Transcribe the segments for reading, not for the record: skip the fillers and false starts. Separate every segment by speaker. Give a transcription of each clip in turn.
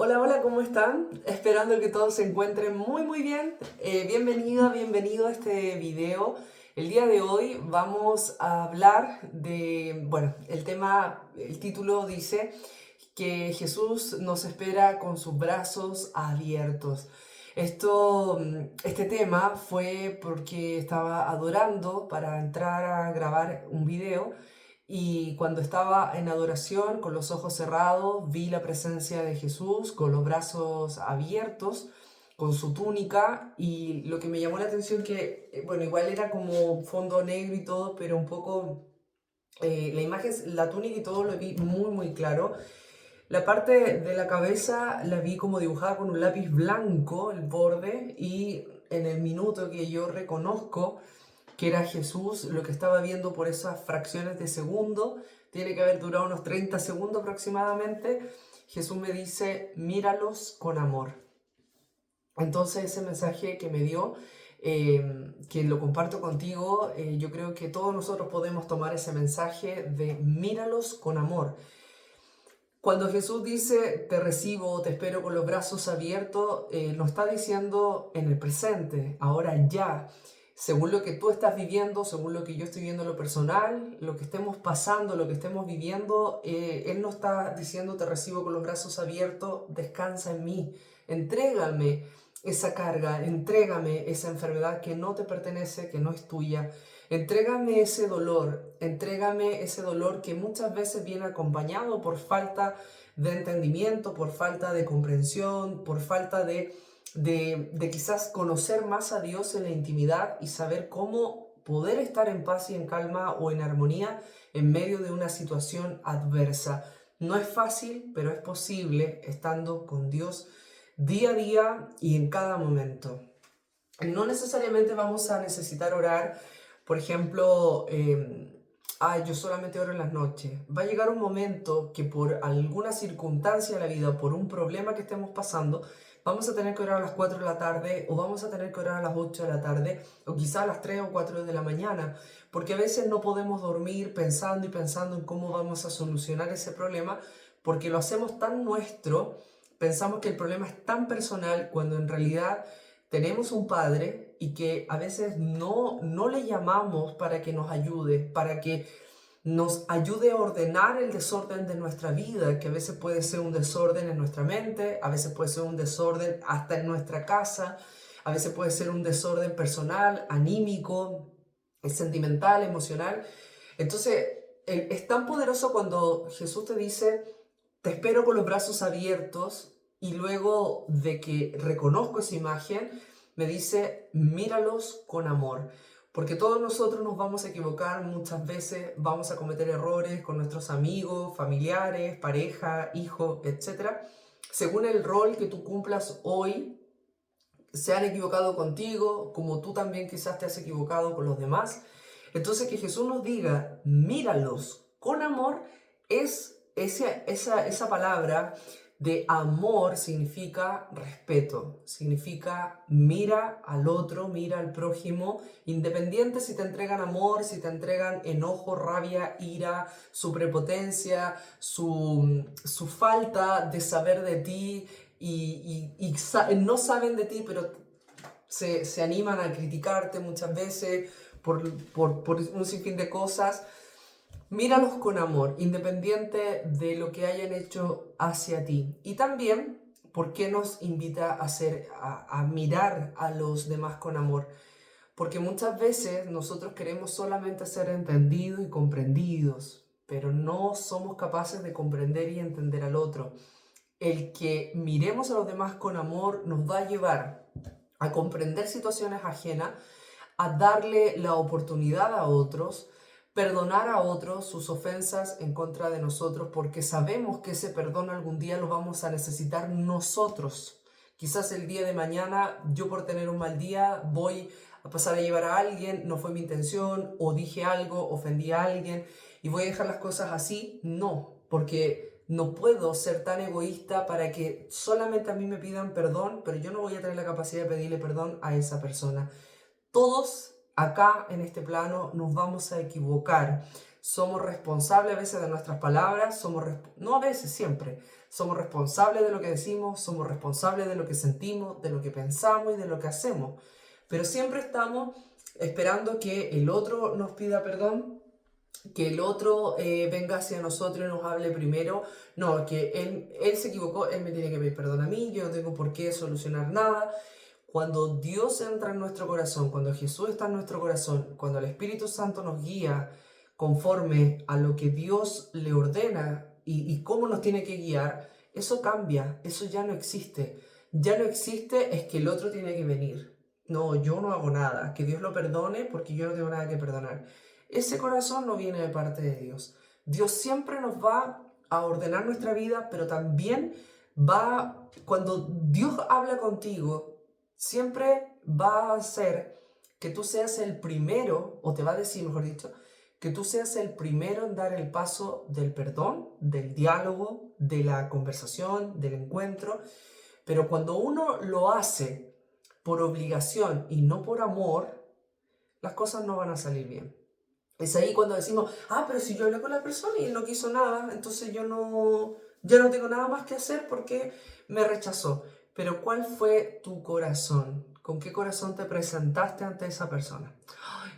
Speaker 1: Hola, hola, ¿cómo están? Esperando que todos se encuentren muy bien. Bienvenida, bienvenido a este video. El día de hoy vamos a hablar de, bueno, el título dice que Jesús nos espera con sus brazos abiertos. Este tema fue porque estaba adorando para entrar a grabar un video y cuando estaba en adoración, con los ojos cerrados, vi la presencia de Jesús con los brazos abiertos, con su túnica, y lo que me llamó la atención que, bueno, igual era como fondo negro y todo, pero un poco la imagen, la túnica y todo lo vi muy claro. La parte de la cabeza la vi como dibujada con un lápiz blanco, el borde, y en el minuto que yo reconozco que era Jesús, lo que estaba viendo por esas fracciones de segundo, tiene que haber durado unos 30 segundos aproximadamente, Jesús me dice, míralos con amor. Entonces ese mensaje que me dio, que lo comparto contigo, yo creo que todos nosotros podemos tomar ese mensaje de míralos con amor. Cuando Jesús dice, te recibo, te espero con los brazos abiertos, lo está diciendo en el presente, ahora ya. Según lo que tú estás viviendo, según lo que yo estoy viendo en lo personal, lo que estemos pasando, lo que estemos viviendo, Él no está diciendo, te recibo con los brazos abiertos, descansa en mí, entrégame esa carga, entrégame esa enfermedad que no te pertenece, que no es tuya. Entrégame ese dolor que muchas veces viene acompañado por falta de entendimiento, por falta de comprensión, por falta de quizás conocer más a Dios en la intimidad y saber cómo poder estar en paz y en calma o en armonía en medio de una situación adversa. No es fácil, pero es posible estando con Dios día a día y en cada momento. No necesariamente vamos a necesitar orar, por ejemplo, yo solamente oro en las noches. Va a llegar un momento que por alguna circunstancia de la vida, por un problema que estemos pasando, vamos a tener que orar a las 4 de la tarde o vamos a tener que orar a las 8 de la tarde o quizá a las 3 o 4 de la mañana, porque a veces no podemos dormir pensando y pensando en cómo vamos a solucionar ese problema, porque lo hacemos tan nuestro, pensamos que el problema es tan personal cuando en realidad tenemos un padre y que a veces no le llamamos para que nos ayude, para que nos ayude a ordenar el desorden de nuestra vida, que a veces puede ser un desorden en nuestra mente, a veces puede ser un desorden hasta en nuestra casa, a veces puede ser un desorden personal, anímico, sentimental, emocional. Entonces, es tan poderoso cuando Jesús te dice, te espero con los brazos abiertos y luego de que reconozco esa imagen, me dice, míralos con amor. Porque todos nosotros nos vamos a equivocar muchas veces, vamos a cometer errores con nuestros amigos, familiares, pareja, hijos, etc. Según el rol que tú cumplas hoy, se han equivocado contigo, como tú también quizás te has equivocado con los demás. Entonces que Jesús nos diga, míralos con amor, esa palabra de amor significa respeto, significa mira al otro, mira al prójimo, independiente si te entregan amor, si te entregan enojo, rabia, ira, su prepotencia, su falta de saber de ti, no saben de ti, pero se animan a criticarte muchas veces por un sinfín de cosas. Míralos con amor, independiente de lo que hayan hecho hacia ti. Y también, ¿por qué nos invita a mirar a los demás con amor? Porque muchas veces nosotros queremos solamente ser entendidos y comprendidos, pero no somos capaces de comprender y entender al otro. El que miremos a los demás con amor nos va a llevar a comprender situaciones ajenas, a darle la oportunidad a otros, perdonar a otros sus ofensas en contra de nosotros, porque sabemos que ese perdón algún día lo vamos a necesitar nosotros. Quizás el día de mañana yo por tener un mal día voy a pasar a llevar a alguien, no fue mi intención, o dije algo, ofendí a alguien, y voy a dejar las cosas así. No, porque no puedo ser tan egoísta para que solamente a mí me pidan perdón, pero yo no voy a tener la capacidad de pedirle perdón a esa persona. Todos acá en este plano nos vamos a equivocar. somos responsables a veces de nuestras palabras, no a veces, siempre. Somos responsables de lo que decimos, somos responsables de lo que sentimos, de lo que pensamos y de lo que hacemos. Pero siempre estamos esperando que el otro nos pida perdón, que el otro venga hacia nosotros y nos hable primero. No, que él se equivocó, él me tiene que pedir perdón a mí, yo no tengo por qué solucionar nada. Cuando Dios entra en nuestro corazón, cuando Jesús está en nuestro corazón, cuando el Espíritu Santo nos guía conforme a lo que Dios le ordena y cómo nos tiene que guiar, eso cambia, eso ya no existe. Ya no existe es que el otro tiene que venir. No, yo no hago nada, que Dios lo perdone porque yo no tengo nada que perdonar. Ese corazón no viene de parte de Dios. Dios siempre nos va a ordenar nuestra vida, pero también cuando Dios habla contigo, siempre va a hacer que tú seas el primero, o te va a decir, mejor dicho, que tú seas el primero en dar el paso del perdón, del diálogo, de la conversación, del encuentro. Pero cuando uno lo hace por obligación y no por amor, las cosas no van a salir bien. Es ahí cuando decimos, pero si yo hablé con la persona y él no quiso nada, entonces ya no tengo nada más que hacer porque me rechazó. Pero ¿cuál fue tu corazón? ¿Con qué corazón te presentaste ante esa persona?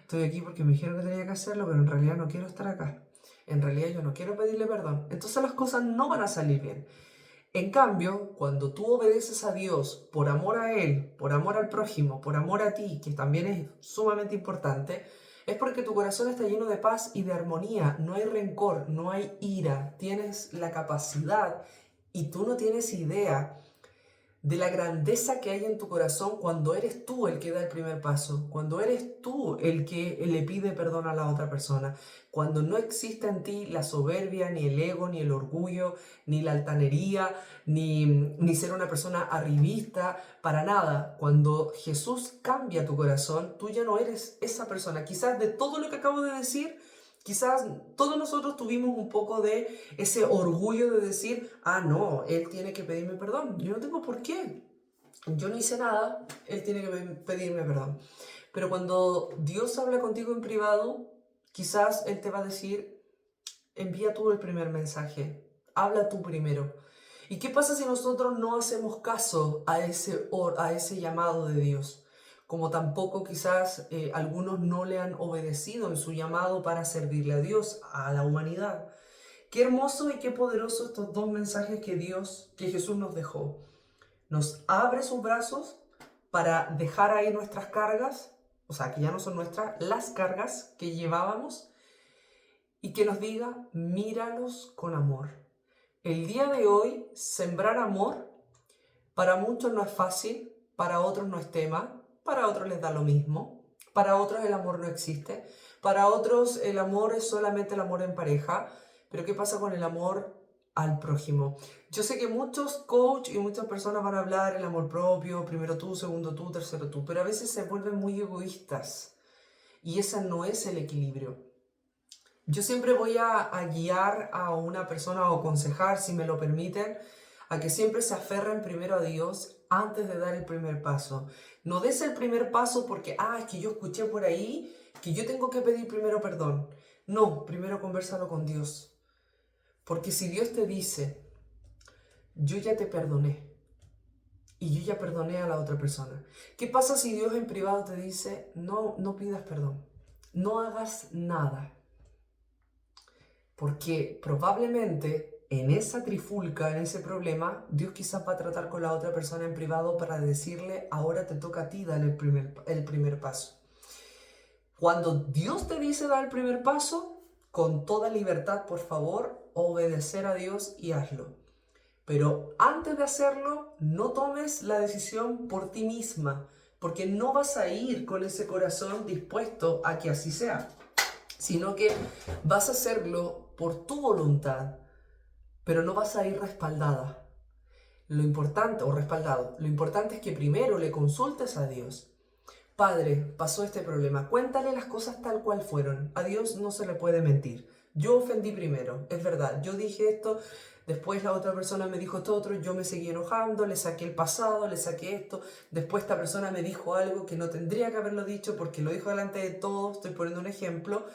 Speaker 1: Estoy aquí porque me dijeron que tenía que hacerlo, pero en realidad no quiero estar acá. En realidad yo no quiero pedirle perdón. Entonces las cosas no van a salir bien. En cambio, cuando tú obedeces a Dios por amor a Él, por amor al prójimo, por amor a ti, que también es sumamente importante, es porque tu corazón está lleno de paz y de armonía. No hay rencor, no hay ira. Tienes la capacidad y tú no tienes idea de la grandeza que hay en tu corazón cuando eres tú el que da el primer paso, cuando eres tú el que le pide perdón a la otra persona, cuando no existe en ti la soberbia, ni el ego, ni el orgullo, ni la altanería, ni ser una persona arribista, para nada. Cuando Jesús cambia tu corazón, tú ya no eres esa persona. Quizás de todo lo que acabo de decir, quizás todos nosotros tuvimos un poco de ese orgullo de decir, no, él tiene que pedirme perdón. Yo no tengo por qué. Yo no hice nada, él tiene que pedirme perdón. Pero cuando Dios habla contigo en privado, quizás él te va a decir, envía tú el primer mensaje, habla tú primero. ¿Y qué pasa si nosotros no hacemos caso a ese llamado de Dios? Como tampoco quizás algunos no le han obedecido en su llamado para servirle a Dios, a la humanidad. Qué hermoso y qué poderoso estos dos mensajes que Jesús nos dejó. Nos abre sus brazos para dejar ahí nuestras cargas, o sea, que ya no son nuestras, las cargas que llevábamos, y que nos diga, míralos con amor. El día de hoy, sembrar amor, para muchos no es fácil, para otros no es tema, para otros les da lo mismo, para otros el amor no existe, para otros el amor es solamente el amor en pareja, pero ¿qué pasa con el amor al prójimo? Yo sé que muchos coach y muchas personas van a hablar el amor propio, primero tú, segundo tú, tercero tú, pero a veces se vuelven muy egoístas y ese no es el equilibrio. Yo siempre voy a guiar a una persona o aconsejar, si me lo permiten, a que siempre se aferren primero a Dios antes de dar el primer paso. No des el primer paso porque, es que yo escuché por ahí que yo tengo que pedir primero perdón. No, primero conversalo con Dios. Porque si Dios te dice, yo ya te perdoné y yo ya perdoné a la otra persona, ¿qué pasa si Dios en privado te dice, no pidas perdón, no hagas nada? Porque probablemente en esa trifulca, en ese problema, Dios quizás va a tratar con la otra persona en privado para decirle, ahora te toca a ti dar el primer paso. Cuando Dios te dice dar el primer paso, con toda libertad, por favor, obedecer a Dios y hazlo. Pero antes de hacerlo, no tomes la decisión por ti misma, porque no vas a ir con ese corazón dispuesto a que así sea, sino que vas a hacerlo por tu voluntad, pero no vas a ir respaldada. Lo importante, o respaldado, lo importante es que primero le consultes a Dios. Padre, pasó este problema, cuéntale las cosas tal cual fueron. A Dios no se le puede mentir. Yo ofendí primero, es verdad, yo dije esto, después la otra persona me dijo esto otro, yo me seguí enojando, le saqué el pasado, le saqué esto, después esta persona me dijo algo que no tendría que haberlo dicho porque lo dijo delante de todos, estoy poniendo un ejemplo,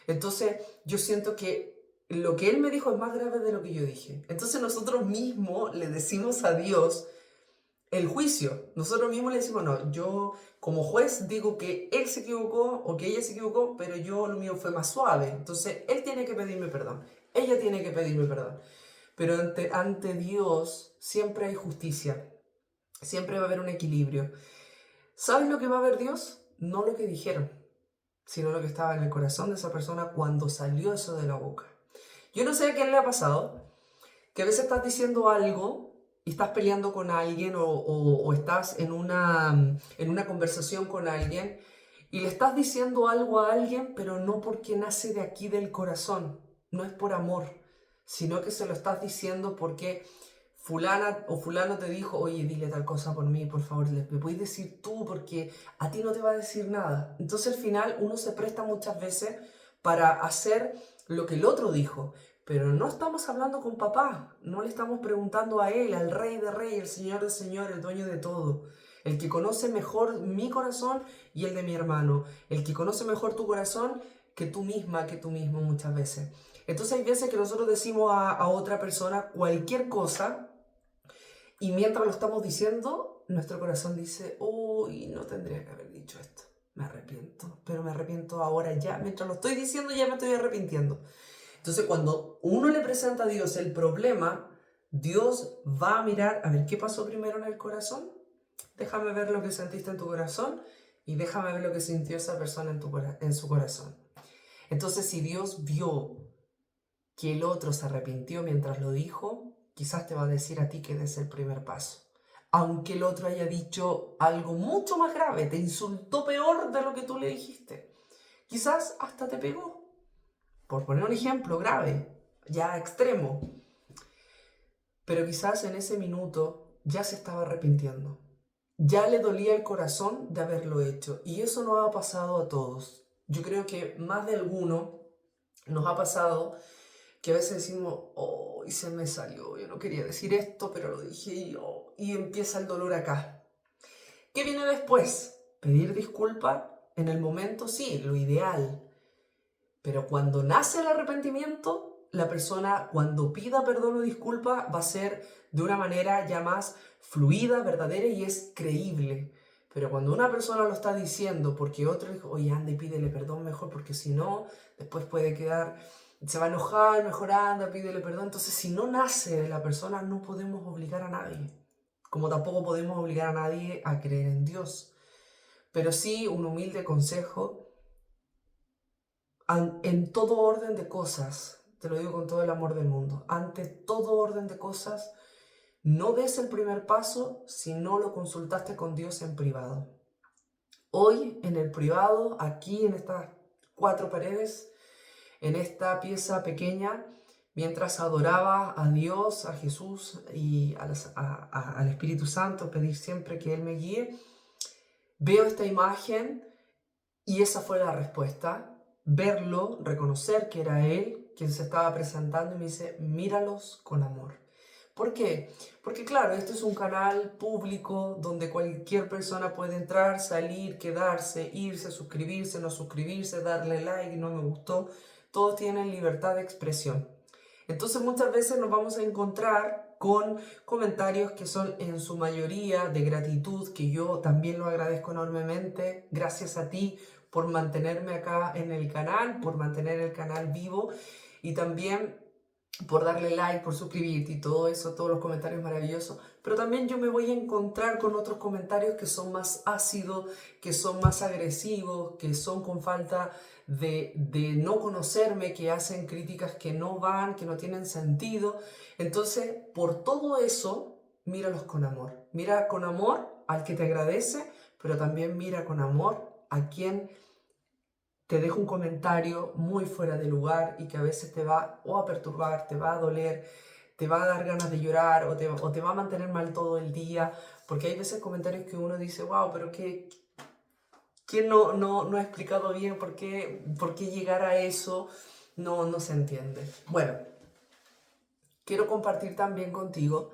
Speaker 1: Entonces yo siento que lo que él me dijo es más grave de lo que yo dije. Entonces nosotros mismos le decimos a Dios el juicio. Nosotros mismos le decimos, no, yo como juez digo que él se equivocó o que ella se equivocó, pero yo lo mío fue más suave. Entonces él tiene que pedirme perdón, ella tiene que pedirme perdón. Pero ante Dios siempre hay justicia, siempre va a haber un equilibrio. ¿Sabes lo que va a ver Dios? No lo que dijeron, sino lo que estaba en el corazón de esa persona cuando salió eso de la boca. Yo no sé a quién le ha pasado, que a veces estás diciendo algo y estás peleando con alguien o estás en una conversación con alguien y le estás diciendo algo a alguien, pero no porque nace de aquí del corazón, no es por amor, sino que se lo estás diciendo porque fulana o fulano te dijo, oye, dile tal cosa por mí, por favor, me puedes decir tú porque a ti no te va a decir nada. Entonces al final uno se presta muchas veces para hacer lo que el otro dijo, pero no estamos hablando con papá, no le estamos preguntando a él, al rey de reyes, el señor de señor, el dueño de todo, el que conoce mejor mi corazón y el de mi hermano, el que conoce mejor tu corazón que tú misma, que tú mismo muchas veces. Entonces hay veces que nosotros decimos a otra persona cualquier cosa y mientras lo estamos diciendo, nuestro corazón dice, uy, no tendría que haber dicho esto, me arrepiento, pero me arrepiento ahora ya, mientras lo estoy diciendo ya me estoy arrepintiendo. Entonces, cuando uno le presenta a Dios el problema, Dios va a mirar, a ver, ¿qué pasó primero en el corazón? Déjame ver lo que sentiste en tu corazón y déjame ver lo que sintió esa persona en su corazón. Entonces, si Dios vio que el otro se arrepintió mientras lo dijo, quizás te va a decir a ti que des el primer paso. Aunque el otro haya dicho algo mucho más grave, te insultó peor de lo que tú le dijiste. Quizás hasta te pegó. Por poner un ejemplo grave, ya extremo. Pero quizás en ese minuto ya se estaba arrepintiendo. Ya le dolía el corazón de haberlo hecho. Y eso nos ha pasado a todos. Yo creo que más de alguno nos ha pasado que a veces decimos, oh, y se me salió, yo no quería decir esto, pero lo dije y, oh, y empieza el dolor acá. ¿Qué viene después? Pedir disculpas en el momento, sí, lo ideal. Pero cuando nace el arrepentimiento, la persona cuando pida perdón o disculpa va a ser de una manera ya más fluida, verdadera y es creíble. Pero cuando una persona lo está diciendo porque otro dijo, oye, anda y pídele perdón mejor porque si no, después puede quedar, se va a enojar, mejor anda, pídele perdón. Entonces, si no nace de la persona, no podemos obligar a nadie. Como tampoco podemos obligar a nadie a creer en Dios. Pero sí un humilde consejo en todo orden de cosas, te lo digo con todo el amor del mundo, ante todo orden de cosas, no des el primer paso si no lo consultaste con Dios en privado. Hoy, en el privado, aquí en estas cuatro paredes, en esta pieza pequeña, mientras adoraba a Dios, a Jesús y al Espíritu Santo, pedir siempre que Él me guíe, veo esta imagen y esa fue la respuesta. Verlo, reconocer que era él quien se estaba presentando y me dice, míralos con amor. ¿Por qué? Porque claro, esto es un canal público donde cualquier persona puede entrar, salir, quedarse, irse, suscribirse, no suscribirse, darle like, no me gustó. Todos tienen libertad de expresión. Entonces muchas veces nos vamos a encontrar con comentarios que son en su mayoría de gratitud, que yo también lo agradezco enormemente. Gracias a ti por mantenerme acá en el canal, por mantener el canal vivo y también por darle like, por suscribirte y todo eso, todos los comentarios maravillosos. Pero también yo me voy a encontrar con otros comentarios que son más ácidos, que son más agresivos, que son con falta de no conocerme, que hacen críticas que no van, que no tienen sentido. Entonces, por todo eso, míralos con amor. Mira con amor al que te agradece, pero también mira con amor a quien te dejo un comentario muy fuera de lugar y que a veces te va o a perturbar, te va a doler, te va a dar ganas de llorar o te va a mantener mal todo el día, porque hay veces comentarios que uno dice, wow, pero ¿quién no ha explicado bien por qué llegar a eso? No se entiende. Bueno, quiero compartir también contigo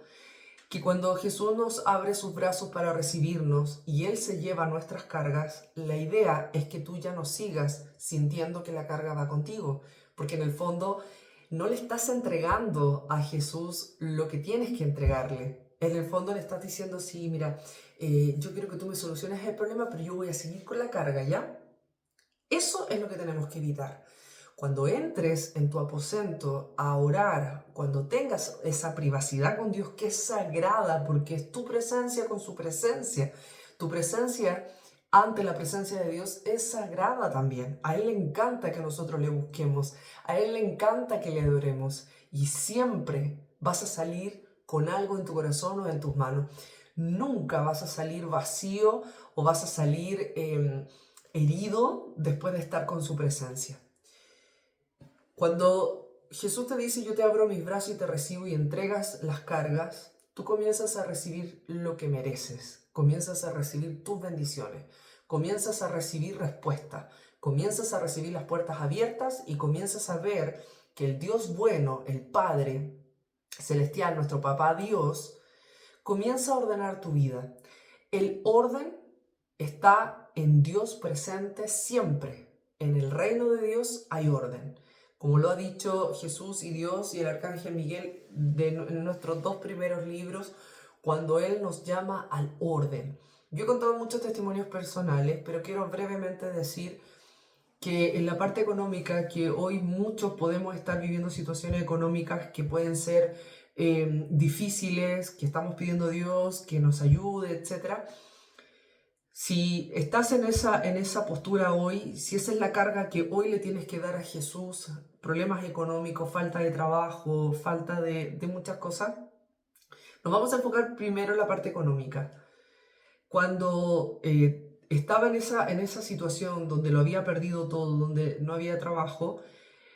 Speaker 1: que cuando Jesús nos abre sus brazos para recibirnos y Él se lleva nuestras cargas, la idea es que tú ya no sigas sintiendo que la carga va contigo, porque en el fondo no le estás entregando a Jesús lo que tienes que entregarle. En el fondo le estás diciendo, sí, mira, yo quiero que tú me soluciones el problema, pero yo voy a seguir con la carga, ¿ya? Eso es lo que tenemos que evitar. Cuando entres en tu aposento a orar, cuando tengas esa privacidad con Dios que es sagrada, porque es tu presencia con su presencia, tu presencia ante la presencia de Dios es sagrada también. A Él le encanta que nosotros le busquemos, a Él le encanta que le adoremos y siempre vas a salir con algo en tu corazón o en tus manos. Nunca vas a salir vacío o vas a salir herido después de estar con su presencia. Cuando Jesús te dice, yo te abro mis brazos y te recibo y entregas las cargas, tú comienzas a recibir lo que mereces, comienzas a recibir tus bendiciones, comienzas a recibir respuesta, comienzas a recibir las puertas abiertas y comienzas a ver que el Dios bueno, el Padre Celestial, nuestro Papá Dios, comienza a ordenar tu vida. El orden está en Dios presente siempre. En el reino de Dios hay orden. Como lo ha dicho Jesús y Dios y el arcángel Miguel en nuestros dos primeros libros, cuando Él nos llama al orden. Yo he contado muchos testimonios personales, pero quiero brevemente decir que en la parte económica, que hoy muchos podemos estar viviendo situaciones económicas que pueden ser difíciles, que estamos pidiendo a Dios que nos ayude, etc. Si estás en esa postura hoy, si esa es la carga que hoy le tienes que dar a Jesús, problemas económicos, falta de trabajo, falta de muchas cosas, nos vamos a enfocar primero en la parte económica. Cuando estaba en esa situación donde lo había perdido todo, donde no había trabajo,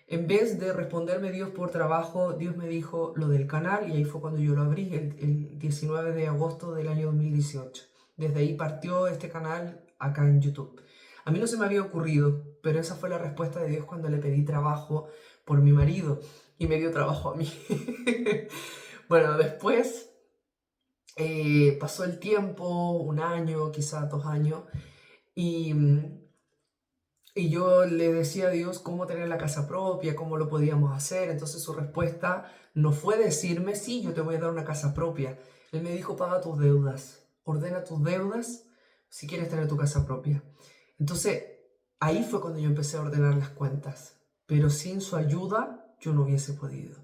Speaker 1: en vez de responderme Dios por trabajo, Dios me dijo lo del canal y ahí fue cuando yo lo abrí el 19 de agosto del año 2018. Desde ahí partió este canal acá en YouTube. A mí no se me había ocurrido, pero esa fue la respuesta de Dios cuando le pedí trabajo por mi marido y me dio trabajo a mí. Bueno, después pasó el tiempo, un año, quizás 2 años, y, y yo le decía a Dios cómo tener la casa propia, cómo lo podíamos hacer. Entonces su respuesta no fue decirme, sí, yo te voy a dar una casa propia. Él me dijo, paga tus deudas, ordena tus deudas si quieres tener tu casa propia. Entonces ahí fue cuando yo empecé a ordenar las cuentas, pero sin su ayuda yo no hubiese podido.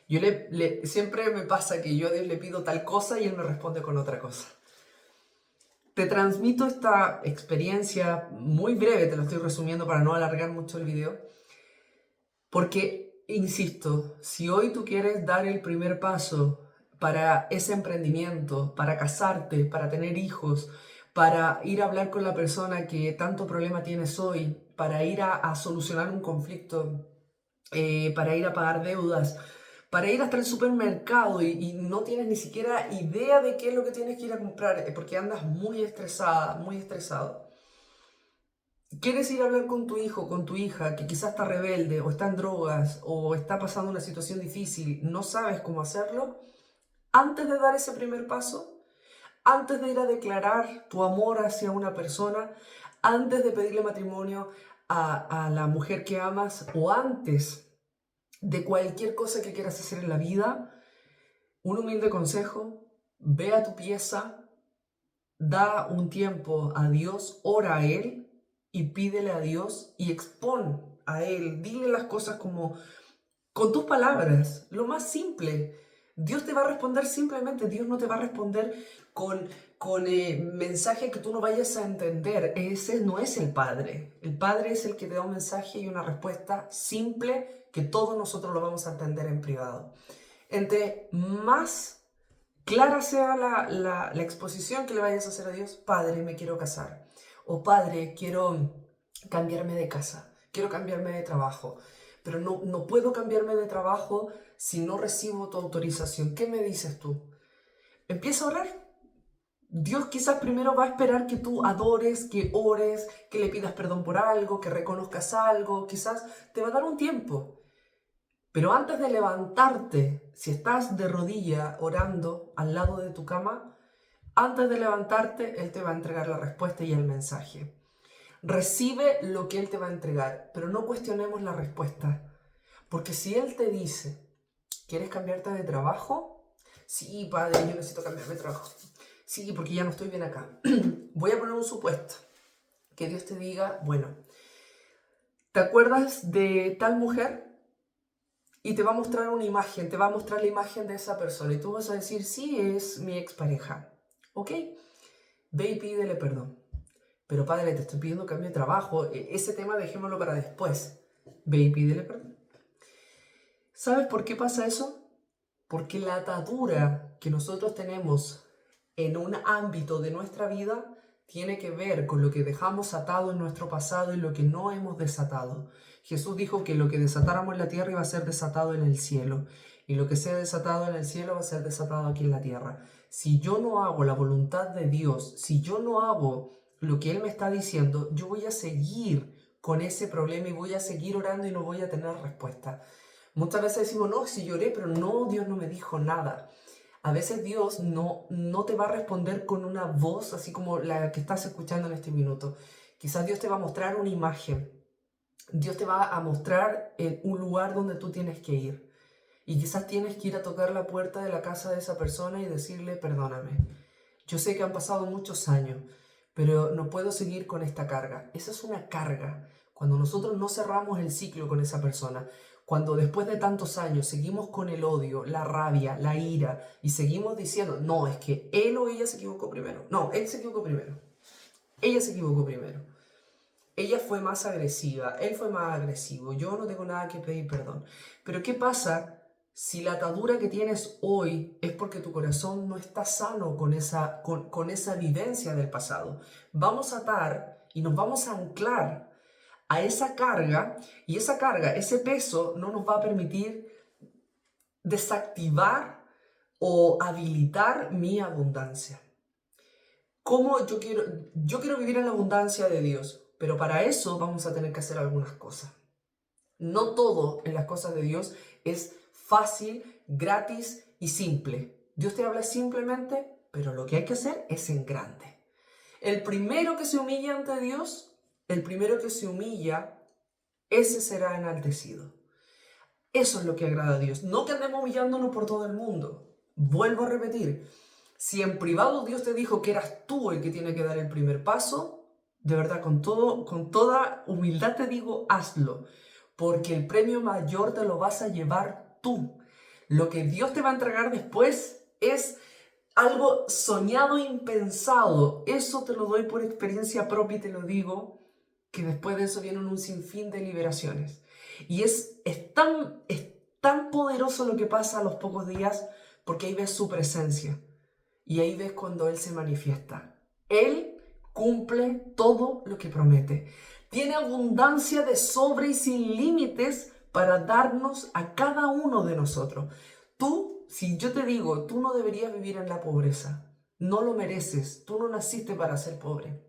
Speaker 1: Yo siempre me pasa que yo a Dios le pido tal cosa y Él me responde con otra cosa. Te transmito esta experiencia muy breve, te lo estoy resumiendo para no alargar mucho el video, porque, insisto, si hoy tú quieres dar el primer paso para ese emprendimiento, para casarte, para tener hijos, para ir a hablar con la persona que tanto problema tienes hoy, para ir a solucionar un conflicto, para ir a pagar deudas, para ir hasta el supermercado y no tienes ni siquiera idea de qué es lo que tienes que ir a comprar porque andas muy estresada, muy estresado. ¿Quieres ir a hablar con tu hijo, con tu hija, que quizás está rebelde o está en drogas o está pasando una situación difícil, no sabes cómo hacerlo? Antes de dar ese primer paso, antes de ir a declarar tu amor hacia una persona, antes de pedirle matrimonio a la mujer que amas o antes de cualquier cosa que quieras hacer en la vida, un humilde consejo: ve a tu pieza, da un tiempo a Dios, ora a Él y pídele a Dios y expón a Él, dile las cosas como con tus palabras, lo más simple. Dios te va a responder simplemente, Dios no te va a responder con mensaje que tú no vayas a entender. Ese no es el Padre. El Padre es el que te da un mensaje y una respuesta simple que todos nosotros lo vamos a entender en privado. Entre más clara sea la exposición que le vayas a hacer a Dios, Padre, me quiero casar. O Padre, quiero cambiarme de casa, quiero cambiarme de trabajo, pero no puedo cambiarme de trabajo si no recibo tu autorización. ¿Qué me dices tú? Empieza a orar. Dios quizás primero va a esperar que tú adores, que ores, que le pidas perdón por algo, que reconozcas algo. Quizás te va a dar un tiempo. Pero antes de levantarte, si estás de rodilla orando al lado de tu cama, antes de levantarte, Él te va a entregar la respuesta y el mensaje. Recibe lo que Él te va a entregar, pero no cuestionemos la respuesta. Porque si Él te dice, ¿quieres cambiarte de trabajo? Sí, padre, yo necesito cambiarme de trabajo. Sí, porque ya no estoy bien acá. Voy a poner un supuesto. Que Dios te diga, bueno, ¿te acuerdas de tal mujer? Y te va a mostrar una imagen, te va a mostrar la imagen de esa persona. Y tú vas a decir, sí, es mi expareja. ¿Ok? Ve y pídele perdón. Pero padre, te estoy pidiendo cambio de trabajo. Ese tema dejémoslo para después. Ve y pídele perdón. ¿Sabes por qué pasa eso? Porque la atadura que nosotros tenemos en un ámbito de nuestra vida tiene que ver con lo que dejamos atado en nuestro pasado y lo que no hemos desatado. Jesús dijo que lo que desatáramos en la tierra iba a ser desatado en el cielo, y lo que sea desatado en el cielo va a ser desatado aquí en la tierra. Si yo no hago la voluntad de Dios, si yo no hago lo que Él me está diciendo, yo voy a seguir con ese problema y voy a seguir orando y no voy a tener respuesta. Muchas veces decimos, no, si lloré, pero no, Dios no me dijo nada. A veces Dios no te va a responder con una voz así como la que estás escuchando en este minuto. Quizás Dios te va a mostrar una imagen. Dios te va a mostrar un lugar donde tú tienes que ir. Y quizás tienes que ir a tocar la puerta de la casa de esa persona y decirle, perdóname. Yo sé que han pasado muchos años, pero no puedo seguir con esta carga. Esa es una carga. Cuando nosotros no cerramos el ciclo con esa persona, cuando después de tantos años seguimos con el odio, la rabia, la ira y seguimos diciendo, no, es que él o ella se equivocó primero. No, él se equivocó primero. Ella se equivocó primero. Ella fue más agresiva, él fue más agresivo, yo no tengo nada que pedir perdón. Pero ¿qué pasa si la atadura que tienes hoy es porque tu corazón no está sano con esa vivencia del pasado? Vamos a atar y nos vamos a anclar a esa carga, y esa carga, ese peso no nos va a permitir desactivar o habilitar mi abundancia. ¿Cómo yo quiero vivir en la abundancia de Dios? Pero para eso vamos a tener que hacer algunas cosas. No todo en las cosas de Dios es fácil, gratis y simple. Dios te habla simplemente, pero lo que hay que hacer es en grande. El primero que se humilla ante Dios, el primero que se humilla, ese será enaltecido. Eso es lo que agrada a Dios. No que andemos humillándonos por todo el mundo. Vuelvo a repetir, si en privado Dios te dijo que eras tú el que tiene que dar el primer paso, de verdad, con toda humildad te digo, hazlo, porque el premio mayor te lo vas a llevar tú. Lo que Dios te va a entregar después es algo soñado, impensado. Eso te lo doy por experiencia propia y te lo digo, que después de eso vienen un sinfín de liberaciones. Y es tan poderoso lo que pasa a los pocos días, porque ahí ves su presencia. Y ahí ves cuando Él se manifiesta. Él cumple todo lo que promete. Tiene abundancia de sobre y sin límites para darnos a cada uno de nosotros. Tú, si yo te digo, tú no deberías vivir en la pobreza. No lo mereces. Tú no naciste para ser pobre.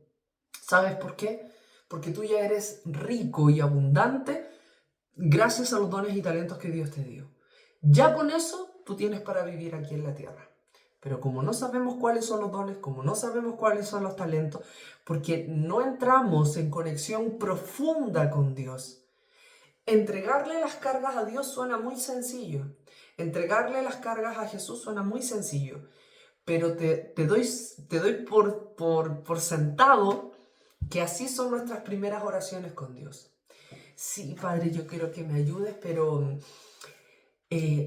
Speaker 1: ¿Sabes por qué? Porque tú ya eres rico y abundante gracias a los dones y talentos que Dios te dio. Ya con eso tú tienes para vivir aquí en la tierra. Pero como no sabemos cuáles son los dones, como no sabemos cuáles son los talentos, porque no entramos en conexión profunda con Dios, entregarle las cargas a Dios suena muy sencillo. Entregarle las cargas a Jesús suena muy sencillo. Pero te doy por sentado que así son nuestras primeras oraciones con Dios. Sí, Padre, yo quiero que me ayudes, pero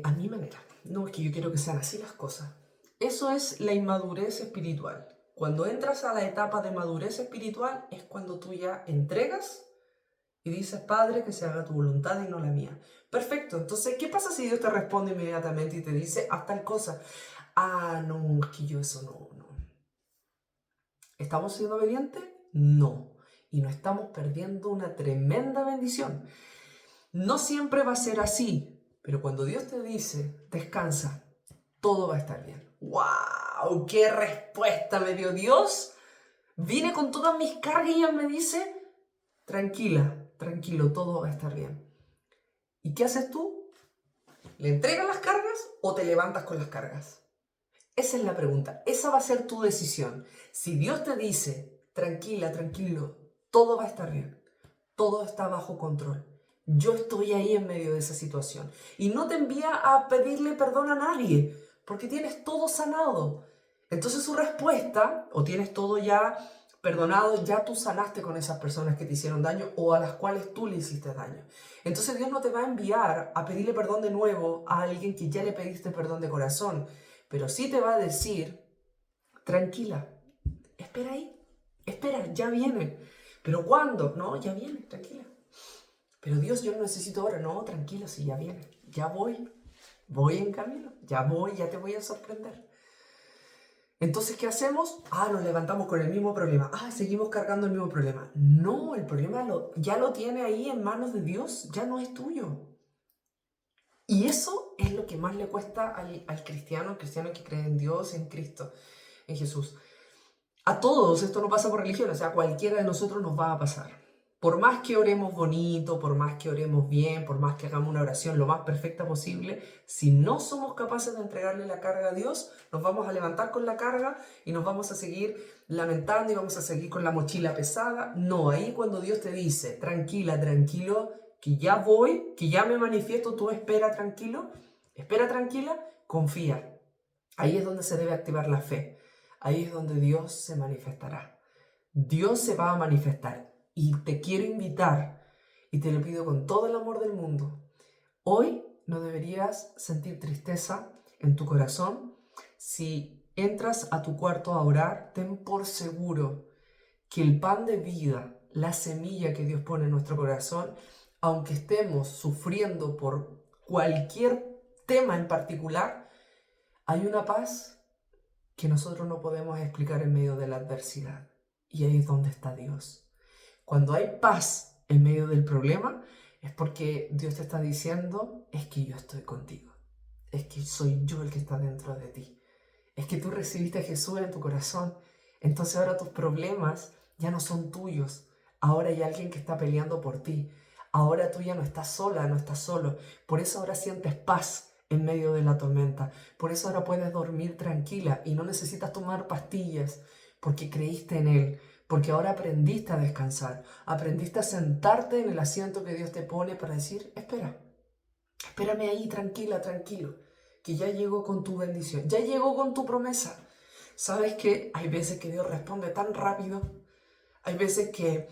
Speaker 1: a mi manera. No, es que yo quiero que sean así las cosas. Eso es la inmadurez espiritual. Cuando entras a la etapa de madurez espiritual es cuando tú ya entregas y dices, Padre, que se haga tu voluntad y no la mía. Perfecto, entonces, ¿qué pasa si Dios te responde inmediatamente y te dice, haz tal cosa? Ah, no, es que yo eso no. ¿Estamos siendo obedientes? No. Y no estamos perdiendo una tremenda bendición. No siempre va a ser así, pero cuando Dios te dice, descansa, todo va a estar bien. ¡Wow! ¡Qué respuesta me dio Dios! Vine con todas mis cargas y Él me dice, tranquila, tranquilo, todo va a estar bien. ¿Y qué haces tú? ¿Le entregas las cargas o te levantas con las cargas? Esa es la pregunta. Esa va a ser tu decisión. Si Dios te dice, tranquila, tranquilo, todo va a estar bien, todo está bajo control. Yo estoy ahí en medio de esa situación. Y no te envía a pedirle perdón a nadie, porque tienes todo sanado. Entonces su respuesta, o tienes todo ya perdonado, ya tú sanaste con esas personas que te hicieron daño o a las cuales tú le hiciste daño. Entonces Dios no te va a enviar a pedirle perdón de nuevo a alguien que ya le pediste perdón de corazón, pero sí te va a decir, tranquila, espera ahí, espera, ya viene. ¿Pero cuándo? No, ya viene, tranquila. Pero Dios, yo no necesito ahora. No, tranquila, si ya viene, ya voy en camino, ya te voy a sorprender. Entonces, ¿qué hacemos? Nos levantamos con el mismo problema. Seguimos cargando el mismo problema. No, el problema ya lo tiene ahí en manos de Dios, ya no es tuyo. Y eso es lo que más le cuesta al cristiano que cree en Dios, en Cristo, en Jesús. A todos, esto no pasa por religión, o sea, a cualquiera de nosotros nos va a pasar. Por más que oremos bonito, por más que oremos bien, por más que hagamos una oración lo más perfecta posible, si no somos capaces de entregarle la carga a Dios, nos vamos a levantar con la carga y nos vamos a seguir lamentando y vamos a seguir con la mochila pesada. No, ahí cuando Dios te dice, tranquila, tranquilo, que ya voy, que ya me manifiesto, tú espera tranquila, confía. Ahí es donde se debe activar la fe. Ahí es donde Dios se manifestará. Dios se va a manifestar y te quiero invitar y te lo pido con todo el amor del mundo. Hoy no deberías sentir tristeza en tu corazón. Si entras a tu cuarto a orar, ten por seguro que el pan de vida, la semilla que Dios pone en nuestro corazón, aunque estemos sufriendo por cualquier tema en particular, hay una paz que nosotros no podemos explicar en medio de la adversidad. Y ahí es donde está Dios. Cuando hay paz en medio del problema, es porque Dios te está diciendo, es que yo estoy contigo. Es que soy yo el que está dentro de ti. Es que tú recibiste a Jesús en tu corazón. Entonces ahora tus problemas ya no son tuyos. Ahora hay alguien que está peleando por ti. Ahora tú ya no estás sola, no estás solo. Por eso ahora sientes paz en medio de la tormenta. Por eso ahora puedes dormir tranquila y no necesitas tomar pastillas porque creíste en Él. Porque ahora aprendiste a descansar. Aprendiste a sentarte en el asiento que Dios te pone para decir, espérame ahí, tranquila, tranquilo, que ya llegó con tu bendición, ya llegó con tu promesa. ¿Sabes que hay veces que Dios responde tan rápido? Hay veces que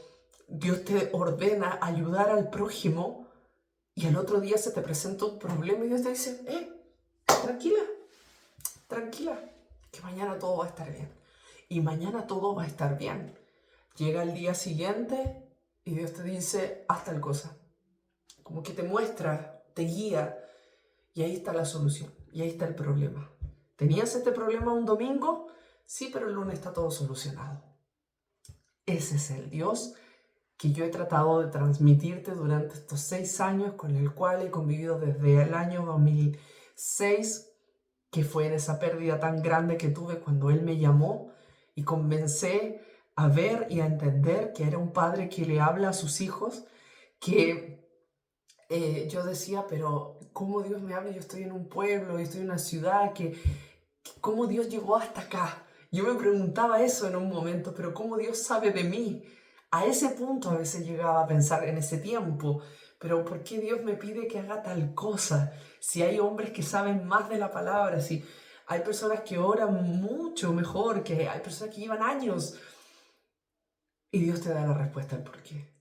Speaker 1: Dios te ordena ayudar al prójimo y al otro día se te presenta un problema y Dios te dice, tranquila, tranquila, que mañana todo va a estar bien. Y mañana todo va a estar bien. Llega el día siguiente y Dios te dice, haz tal cosa. Como que te muestra, te guía. Y ahí está la solución. Y ahí está el problema. ¿Tenías este problema un domingo? Sí, pero el lunes está todo solucionado. Ese es el Dios que yo he tratado de transmitirte durante estos 6 años, con el cual he convivido desde el año 2006, que fue en esa pérdida tan grande que tuve cuando Él me llamó y comencé a ver y a entender que era un padre que le habla a sus hijos, que yo decía, pero ¿cómo Dios me habla? Yo estoy en un pueblo, yo estoy en una ciudad, ¿cómo Dios llegó hasta acá? Yo me preguntaba eso en un momento, pero ¿cómo Dios sabe de mí? A ese punto a veces llegaba a pensar en ese tiempo, pero ¿por qué Dios me pide que haga tal cosa? Si hay hombres que saben más de la palabra, si hay personas que oran mucho mejor, que hay personas que llevan años, y Dios te da la respuesta al por qué.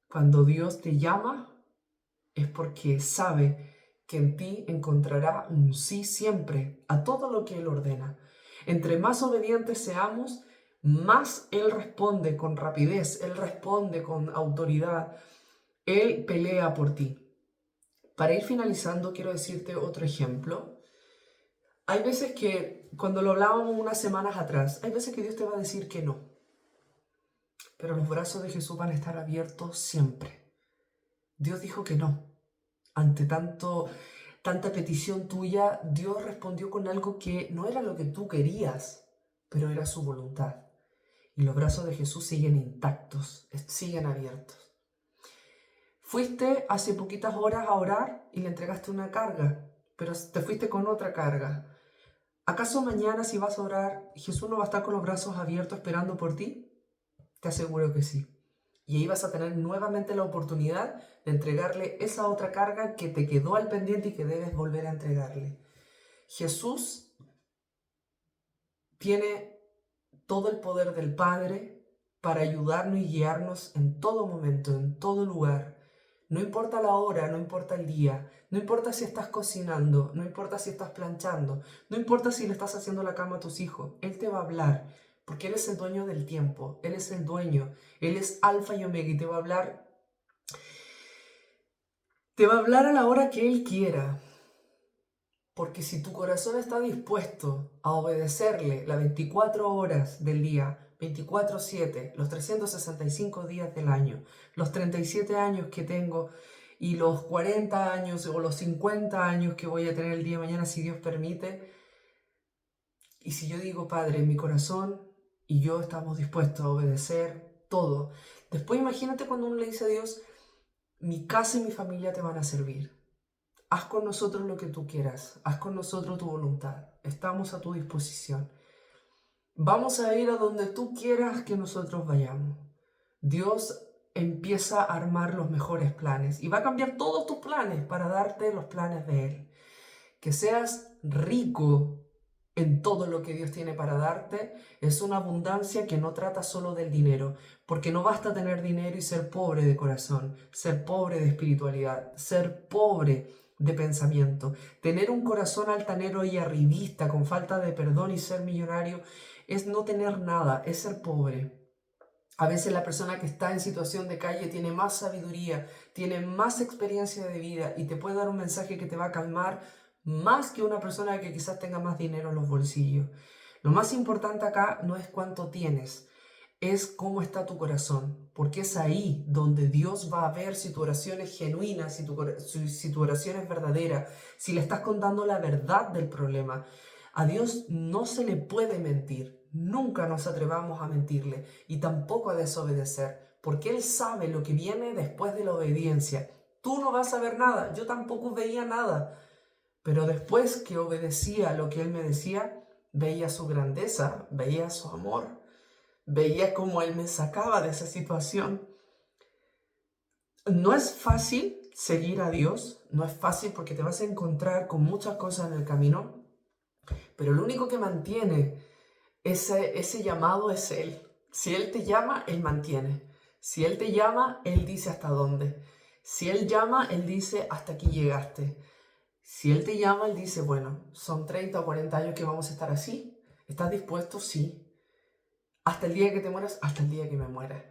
Speaker 1: Cuando Dios te llama, es porque sabe que en ti encontrará un sí siempre a todo lo que Él ordena. Entre más obedientes seamos, más Él responde con rapidez, Él responde con autoridad, Él pelea por ti. Para ir finalizando, quiero decirte otro ejemplo. Hay veces que, cuando lo hablábamos unas semanas atrás, hay veces que Dios te va a decir que no, pero los brazos de Jesús van a estar abiertos siempre. Dios dijo que no. Ante tanta petición tuya, Dios respondió con algo que no era lo que tú querías, pero era su voluntad. Y los brazos de Jesús siguen intactos, siguen abiertos. Fuiste hace poquitas horas a orar y le entregaste una carga, pero te fuiste con otra carga. ¿Acaso mañana si vas a orar, Jesús no va a estar con los brazos abiertos esperando por ti? Te aseguro que sí. Y ahí vas a tener nuevamente la oportunidad de entregarle esa otra carga que te quedó al pendiente y que debes volver a entregarle. Jesús tiene todo el poder del Padre para ayudarnos y guiarnos en todo momento, en todo lugar. No importa la hora, no importa el día, no importa si estás cocinando, no importa si estás planchando, no importa si le estás haciendo la cama a tus hijos, Él te va a hablar, porque Él es el dueño del tiempo, Él es el dueño, Él es alfa y omega y te va a hablar a la hora que Él quiera. Porque si tu corazón está dispuesto a obedecerle las 24 horas del día, 24/7, los 365 días del año, los 37 años que tengo y los 40 años o los 50 años que voy a tener el día de mañana, si Dios permite, y si yo digo, Padre, mi corazón y yo estamos dispuestos a obedecer todo, después imagínate cuando uno le dice a Dios, mi casa y mi familia te van a servir. Haz con nosotros lo que tú quieras, haz con nosotros tu voluntad, estamos a tu disposición. Vamos a ir a donde tú quieras que nosotros vayamos. Dios empieza a armar los mejores planes y va a cambiar todos tus planes para darte los planes de Él. Que seas rico en todo lo que Dios tiene para darte es una abundancia que no trata solo del dinero, porque no basta tener dinero y ser pobre de corazón, ser pobre de espiritualidad, ser pobre de pensamiento. Tener un corazón altanero y arribista con falta de perdón y ser millonario es no tener nada, es ser pobre. A veces la persona que está en situación de calle tiene más sabiduría, tiene más experiencia de vida y te puede dar un mensaje que te va a calmar más que una persona que quizás tenga más dinero en los bolsillos. Lo más importante acá no es cuánto tienes, es cómo está tu corazón, porque es ahí donde Dios va a ver si tu oración es genuina, si tu oración es verdadera, si le estás contando la verdad del problema. A Dios no se le puede mentir, nunca nos atrevamos a mentirle y tampoco a desobedecer, porque Él sabe lo que viene después de la obediencia. Tú no vas a ver nada, yo tampoco veía nada, pero después que obedecía lo que Él me decía, veía su grandeza, veía su amor, veía cómo Él me sacaba de esa situación. No es fácil seguir a Dios, no es fácil porque te vas a encontrar con muchas cosas en el camino, pero lo único que mantiene ese llamado es Él. Si Él te llama, Él mantiene. Si Él te llama, Él dice hasta dónde. Si Él llama, Él dice hasta aquí llegaste. Si Él te llama, Él dice, bueno, son 30 o 40 años que vamos a estar así. ¿Estás dispuesto? Sí. Hasta el día que te mueras, hasta el día que me muera.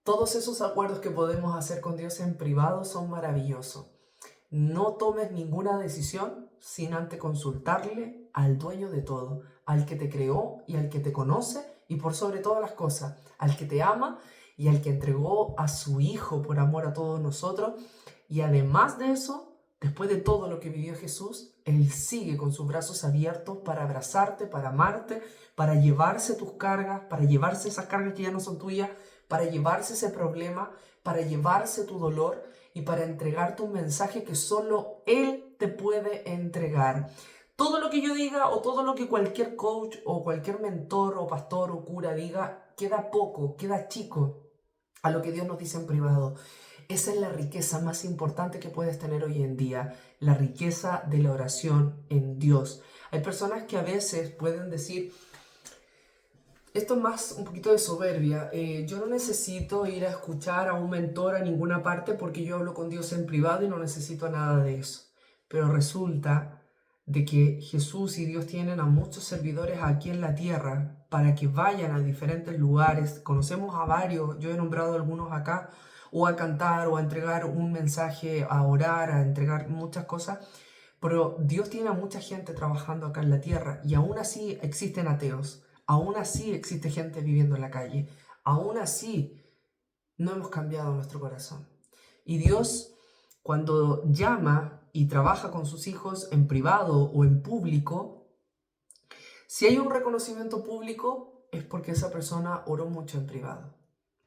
Speaker 1: Todos esos acuerdos que podemos hacer con Dios en privado son maravillosos. No tomes ninguna decisión sin antes consultarle al dueño de todo, al que te creó y al que te conoce y por sobre todas las cosas, al que te ama y al que entregó a su Hijo por amor a todos nosotros. Y además de eso, después de todo lo que vivió Jesús, Él sigue con sus brazos abiertos para abrazarte, para amarte, para llevarse tus cargas, para llevarse esas cargas que ya no son tuyas, para llevarse ese problema, para llevarse tu dolor y para entregarte un mensaje que solo Él te puede entregar. Todo lo que yo diga o todo lo que cualquier coach o cualquier mentor o pastor o cura diga queda poco, queda chico a lo que Dios nos dice en privado. Esa es la riqueza más importante que puedes tener hoy en día, la riqueza de la oración en Dios. Hay personas que a veces pueden decir, esto es más un poquito de soberbia. Yo no necesito ir a escuchar a un mentor a ninguna parte porque yo hablo con Dios en privado y no necesito nada de eso. Pero resulta de que Jesús y Dios tienen a muchos servidores aquí en la tierra para que vayan a diferentes lugares. Conocemos a varios, yo he nombrado algunos acá, o a cantar, o a entregar un mensaje, a orar, a entregar muchas cosas. Pero Dios tiene a mucha gente trabajando acá en la tierra y aún así existen ateos. Aún así existe gente viviendo en la calle. Aún así no hemos cambiado nuestro corazón. Y Dios, cuando llama y trabaja con sus hijos en privado o en público, si hay un reconocimiento público es porque esa persona oró mucho en privado.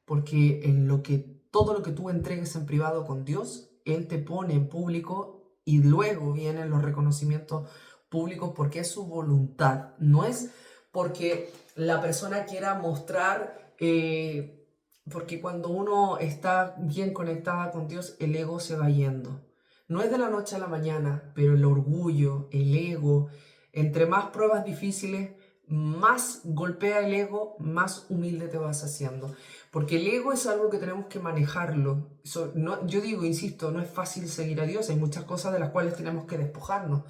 Speaker 1: Porque en lo que todo lo que tú entregues en privado con Dios, Él te pone en público y luego vienen los reconocimientos públicos porque es su voluntad. No es porque la persona quiera mostrar, porque cuando uno está bien conectada con Dios, el ego se va yendo. No es de la noche a la mañana, pero el orgullo, el ego, entre más pruebas difíciles, más golpea el ego, más humilde te vas haciendo. Porque el ego es algo que tenemos que manejarlo. Yo digo, insisto, no es fácil seguir a Dios. Hay muchas cosas de las cuales tenemos que despojarnos.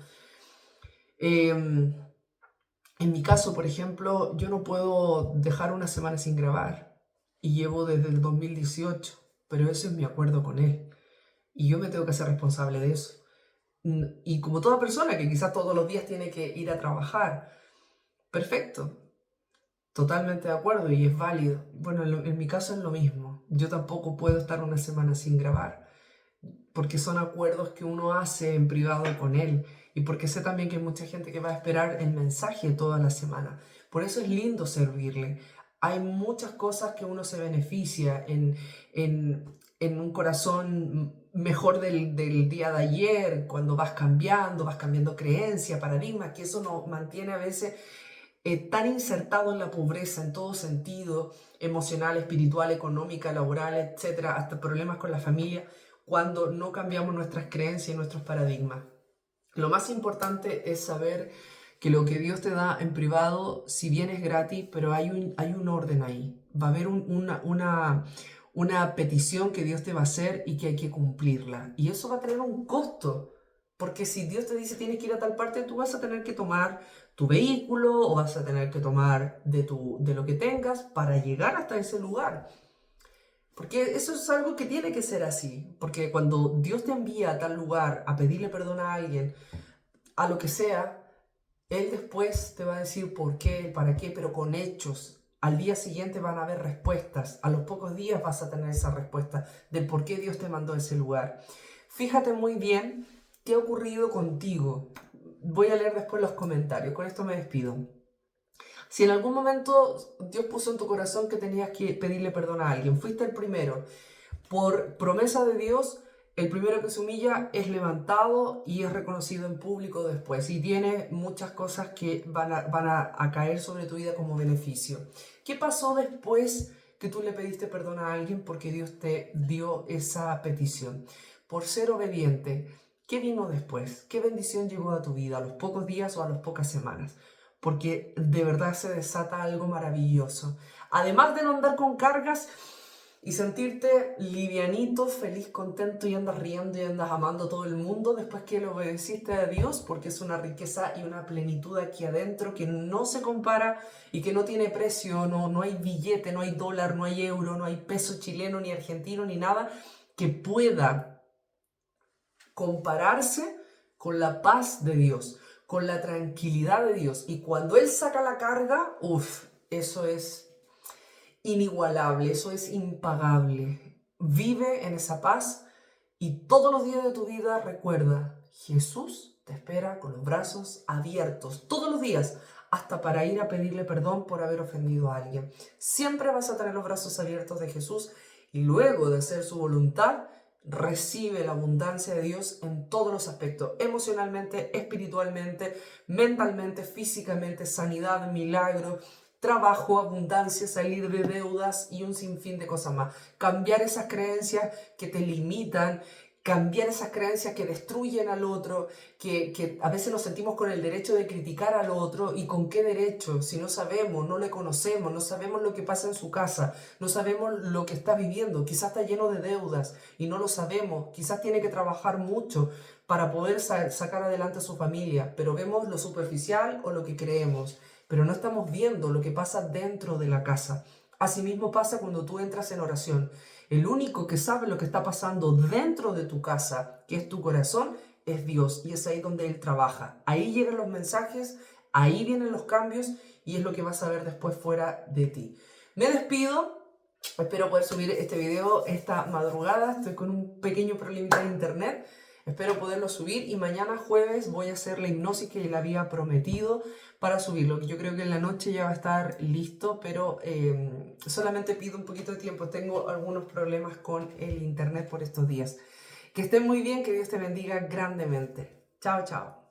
Speaker 1: En mi caso, por ejemplo, yo no puedo dejar una semana sin grabar. Y llevo desde el 2018. Pero ese es mi acuerdo con Él. Y yo me tengo que hacer responsable de eso. Y como toda persona que quizás todos los días tiene que ir a trabajar, perfecto, totalmente de acuerdo y es válido. Bueno, en mi caso es lo mismo. Yo tampoco puedo estar una semana sin grabar, porque son acuerdos que uno hace en privado con él y porque sé también que hay mucha gente que va a esperar el mensaje toda la semana. Por eso es lindo servirle. Hay muchas cosas que uno se beneficia en un corazón mejor del día de ayer, cuando vas cambiando creencia, paradigma, que eso nos mantiene a veces tan insertado en la pobreza en todo sentido, emocional, espiritual, económica, laboral, etcétera, hasta problemas con la familia, cuando no cambiamos nuestras creencias y nuestros paradigmas. Lo más importante es saber que lo que Dios te da en privado, si bien es gratis, pero hay un orden ahí. Va a haber una petición que Dios te va a hacer y que hay que cumplirla. Y eso va a tener un costo. Porque si Dios te dice tienes que ir a tal parte, tú vas a tener que tomar tu vehículo o vas a tener que tomar de lo que tengas para llegar hasta ese lugar. Porque eso es algo que tiene que ser así. Porque cuando Dios te envía a tal lugar a pedirle perdón a alguien, a lo que sea, Él después te va a decir por qué, para qué, pero con hechos. Al día siguiente van a haber respuestas. A los pocos días vas a tener esa respuesta del por qué Dios te mandó a ese lugar. Fíjate muy bien qué ha ocurrido contigo. Voy a leer después los comentarios. Con esto me despido. Si en algún momento Dios puso en tu corazón que tenías que pedirle perdón a alguien, fuiste el primero. Por promesa de Dios, el primero que se humilla es levantado y es reconocido en público después. Y tiene muchas cosas que van a caer sobre tu vida como beneficio. ¿Qué pasó después que tú le pediste perdón a alguien porque Dios te dio esa petición? Por ser obediente. ¿Qué vino después? ¿Qué bendición llegó a tu vida a los pocos días o a las pocas semanas? Porque de verdad se desata algo maravilloso. Además de no andar con cargas y sentirte livianito, feliz, contento y andas riendo y andas amando a todo el mundo después que le obedeciste a Dios, porque es una riqueza y una plenitud aquí adentro que no se compara y que no tiene precio, no hay billete, no hay dólar, no hay euro, no hay peso chileno, ni argentino, ni nada que pueda compararse con la paz de Dios, con la tranquilidad de Dios. Y cuando Él saca la carga, eso es inigualable, eso es impagable. Vive en esa paz y todos los días de tu vida recuerda, Jesús te espera con los brazos abiertos, todos los días, hasta para ir a pedirle perdón por haber ofendido a alguien. Siempre vas a tener los brazos abiertos de Jesús y luego de hacer su voluntad, recibe la abundancia de Dios en todos los aspectos, emocionalmente, espiritualmente, mentalmente, físicamente, sanidad, milagro, trabajo, abundancia, salir de deudas y un sinfín de cosas más. Cambiar esas creencias que te limitan, cambiar esas creencias que destruyen al otro, que a veces nos sentimos con el derecho de criticar al otro. ¿Y con qué derecho? Si no sabemos, no le conocemos, no sabemos lo que pasa en su casa, no sabemos lo que está viviendo. Quizás está lleno de deudas y no lo sabemos. Quizás tiene que trabajar mucho para poder sacar adelante a su familia, pero vemos lo superficial o lo que creemos, pero no estamos viendo lo que pasa dentro de la casa. Asimismo pasa cuando tú entras en oración. El único que sabe lo que está pasando dentro de tu casa, que es tu corazón, es Dios. Y es ahí donde Él trabaja. Ahí llegan los mensajes, ahí vienen los cambios y es lo que vas a ver después fuera de ti. Me despido. Espero poder subir este video esta madrugada. Estoy con un pequeño problemita de internet. Espero poderlo subir y mañana jueves voy a hacer la hipnosis que le había prometido para subirlo. Yo creo que en la noche ya va a estar listo, pero solamente pido un poquito de tiempo. Tengo algunos problemas con el internet por estos días. Que estén muy bien, que Dios te bendiga grandemente. Chao, chao.